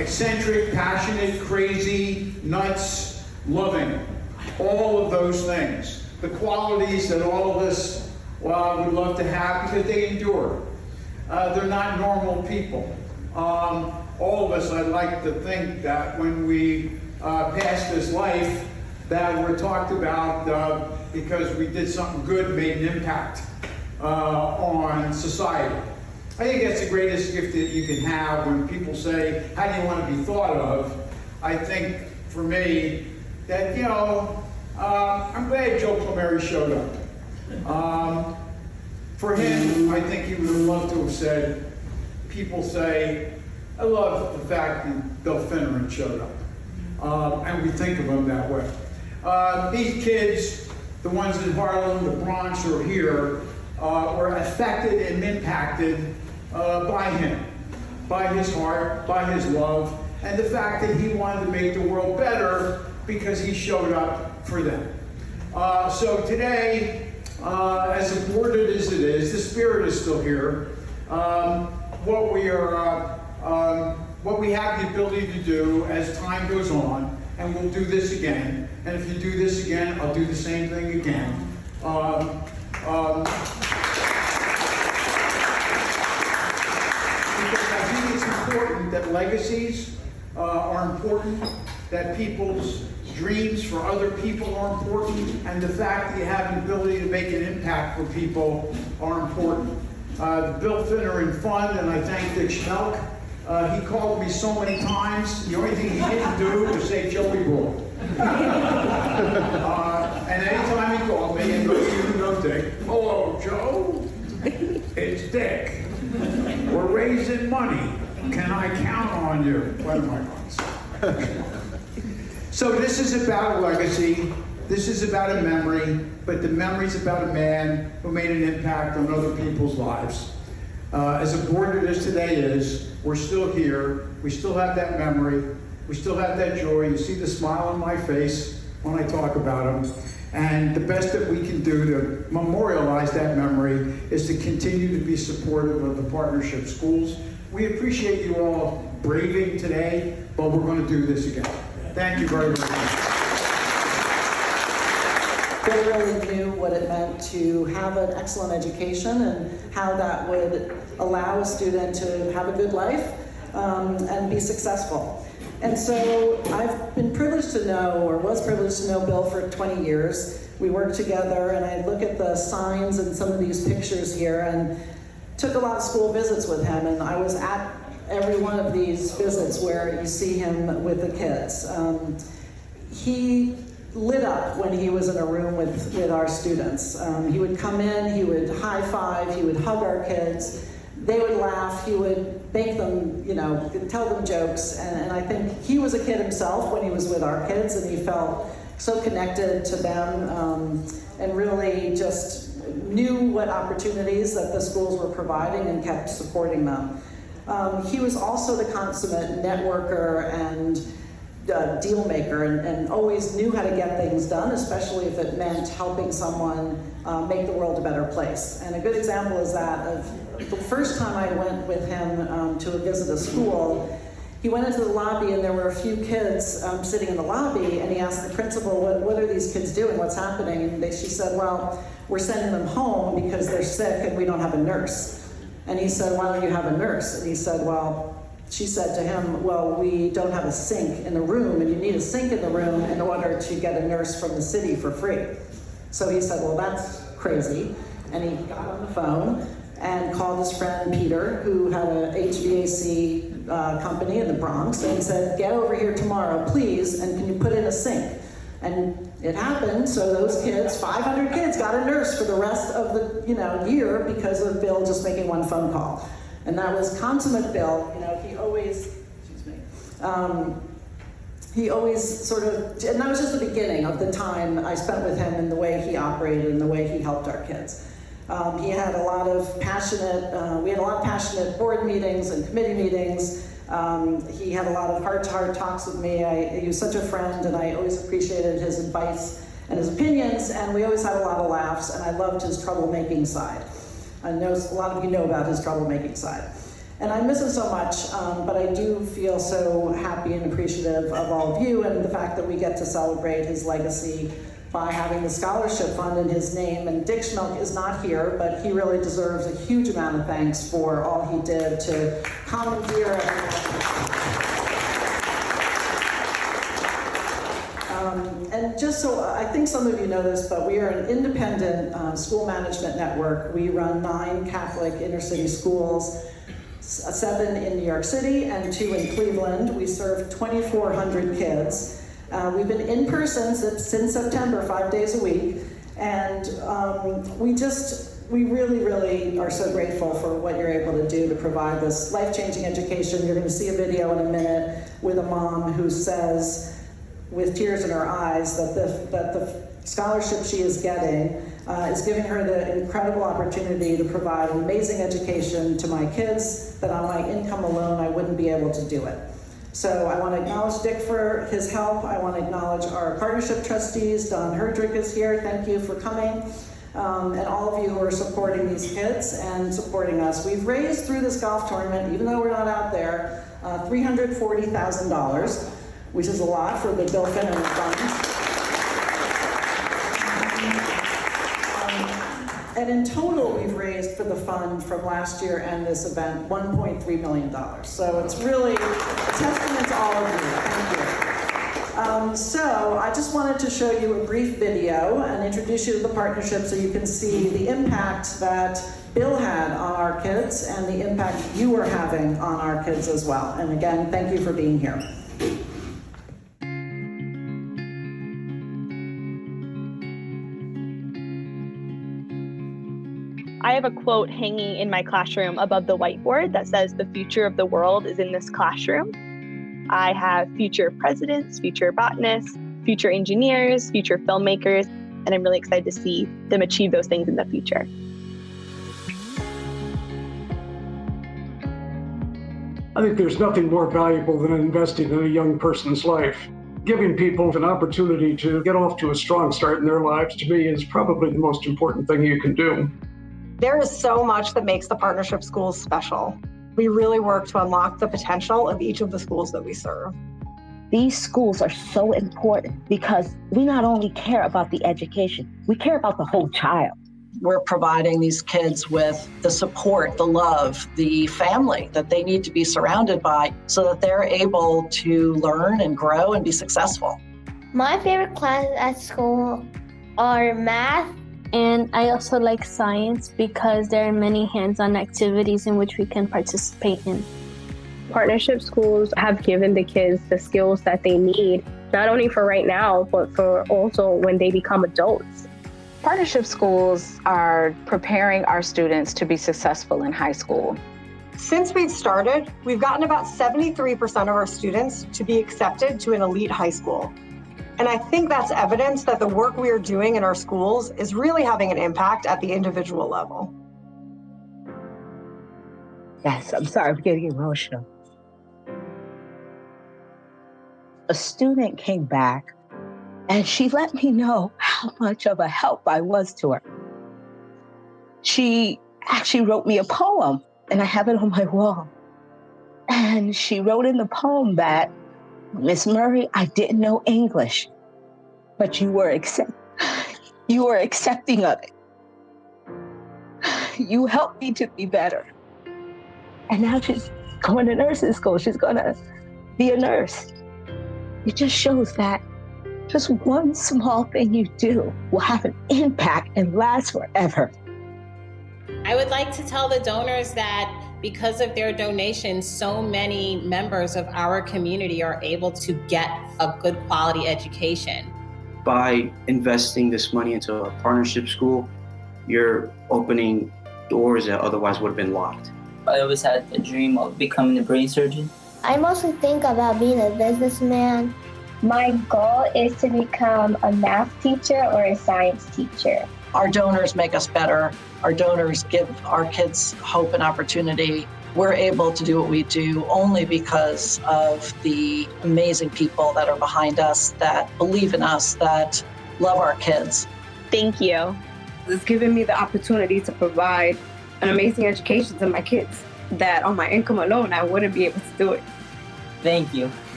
eccentric, passionate, crazy, nuts, loving. All of those things. The qualities that all of us would love to have because they endure. They're not normal people. All of us, I'd like to think that when we pass this life, that we're talked about because we did something good, made an impact on society. I think that's the greatest gift that you can have when people say, how do you want to be thought of? I think, for me, that, you know, I'm glad Joe Plumeri showed up. For him, I think he would have loved to have said, people say, I love the fact that Bill Finneran showed up. And we think of him that way. These kids, the ones in Harlem, the Bronx, or here, were affected and impacted by him, by his heart, by his love, and the fact that he wanted to make the world better because he showed up for them. So today, as aborted as it is, the spirit is still here. What we have the ability to do as time goes on, and we'll do this again. And if you do this again, I'll do the same thing again. Because I think it's important that legacies are important, that people's dreams for other people are important, and the fact that you have an ability to make an impact for people are important. The Bill Finneran Fund, and I thank Dick Schmelk. He called me so many times. The only thing he didn't do was say Joey Boy. And anytime he called me and goes, you know, Dick, hello, Joe. It's Dick. We're raising money. Can I count on you? What am I going to say? So this is about a legacy. This is about a memory, but the memory's about a man who made an impact on other people's lives. As aborted as today is, we're still here. We still have that memory. We still have that joy. You see the smile on my face when I talk about him. And the best that we can do to memorialize that memory is to continue to be supportive of the partnership schools. We appreciate you all braving today, but we're going to do this again. Thank you very, very much. They really knew what it meant to have an excellent education and how that would allow a student to have a good life and be successful. And so I've been privileged to know, or was privileged to know Bill for 20 years. We worked together, and I look at the signs and some of these pictures here, and took a lot of school visits with him, and I was at every one of these visits where you see him with the kids. He lit up when he was in a room with our students. He would come in, he would high five, he would hug our kids. They would laugh, he would make them, you know, tell them jokes. And I think he was a kid himself when he was with our kids, and he felt so connected to them and really just knew what opportunities that the schools were providing and kept supporting them. He was also the consummate networker and deal maker, and always knew how to get things done, especially if it meant helping someone make the world a better place. And a good example is that of the first time I went with him to visit a school. He went into the lobby, and there were a few kids sitting in the lobby, and he asked the principal, what are these kids doing, what's happening? And she said, well, we're sending them home because they're sick and we don't have a nurse. And he said, why don't you have a nurse? And he said, well, she said to him, well, we don't have a sink in the room, and you need a sink in the room in order to get a nurse from the city for free. So he said, well, that's crazy. And he got on the phone and called his friend Peter, who had a HVAC company in the Bronx, and said, get over here tomorrow, please, and can you put in a sink? And it happened, so those kids, 500 kids, got a nurse for the rest of the year because of Bill just making one phone call. And that was consummate Bill. He always, he always sort of, and that was just the beginning of the time I spent with him and the way he operated and the way he helped our kids. He had a lot of passionate, we had a lot of passionate board meetings and committee meetings. He had a lot of heart-to-heart talks with me. He was such a friend, and I always appreciated his advice and his opinions, and we always had a lot of laughs, and I loved his troublemaking side. I know a lot of you know about his troublemaking side. And I miss him so much, but I do feel so happy and appreciative of all of you and the fact that we get to celebrate his legacy by having the scholarship fund in his name. And Dick Schmelk is not here, but he really deserves a huge amount of thanks for all he did to commandeer and just so, I think some of you know this, but we are an independent school management network. We run 9 Catholic inner city schools, 7 in New York City and 2 in Cleveland. We serve 2,400 kids. We've been in person since September, 5 days a week. And we really are so grateful for what you're able to do to provide this life-changing education. You're going to see a video in a minute with a mom who says, with tears in her eyes, that the scholarship she is getting is giving her the incredible opportunity to provide an amazing education to my kids, that on my income alone I wouldn't be able to do it. So I want to acknowledge Dick for his help. I want to acknowledge our partnership trustees. Don Herdrick is here. Thank you for coming. And all of you who are supporting these kids and supporting us. We've raised through this golf tournament, even though we're not out there, $340,000, which is a lot for the Bill Finnan funds. And in total, we've raised for the fund from last year and this event $1.3 million. So it's really a testament to all of you. Thank you. So I just wanted to show you a brief video and introduce you to the partnership so you can see the impact that Bill had on our kids and the impact you are having on our kids as well. And again, thank you for being here. I have a quote hanging in my classroom above the whiteboard that says, "The future of the world is in this classroom." I have future presidents, future botanists, future engineers, future filmmakers, and I'm really excited to see them achieve those things in the future. I think there's nothing more valuable than investing in a young person's life. Giving people an opportunity to get off to a strong start in their lives, to me, is probably the most important thing you can do. There is so much that makes the partnership schools special. We really work to unlock the potential of each of the schools that we serve. These schools are so important because we not only care about the education, we care about the whole child. We're providing these kids with the support, the love, the family that they need to be surrounded by so that they're able to learn and grow and be successful. My favorite classes at school are math. And I also like science because there are many hands-on activities in which we can participate in. Partnership schools have given the kids the skills that they need, not only for right now, but for also when they become adults. Partnership schools are preparing our students to be successful in high school. Since we've started, we've gotten about 73% of our students to be accepted to an elite high school. And I think that's evidence that the work we are doing in our schools is really having an impact at the individual level. Yes, I'm sorry, I'm getting emotional. A student came back and she let me know how much of a help I was to her. She actually wrote me a poem and I have it on my wall. And she wrote in the poem that, "Miss Murray, I didn't know English, but you were accepting of it. You helped me to be better." And now she's going to nursing school. She's gonna be a nurse. It just shows that just one small thing you do will have an impact and last forever. I would like to tell the donors that because of their donations, so many members of our community are able to get a good quality education. By investing this money into a partnership school, you're opening doors that otherwise would have been locked. I always had a dream of becoming a brain surgeon. I mostly think about being a businessman. My goal is to become a math teacher or a science teacher. Our donors make us better. Our donors give our kids hope and opportunity. We're able to do what we do only because of the amazing people that are behind us, that believe in us, that love our kids. Thank you. It's given me the opportunity to provide an amazing education to my kids. that on my income alone, I wouldn't be able to do it. Thank you.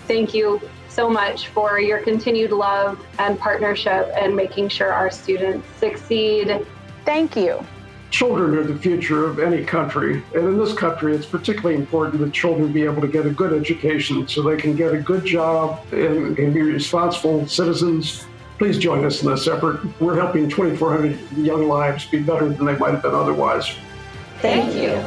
Thank you so much for your continued love and partnership and making sure our students succeed. Thank you. Children are the future of any country. And in this country, it's particularly important that children be able to get a good education so they can get a good job and can be responsible citizens. Please join us in this effort. We're helping 2,400 young lives be better than they might have been otherwise. Thank you.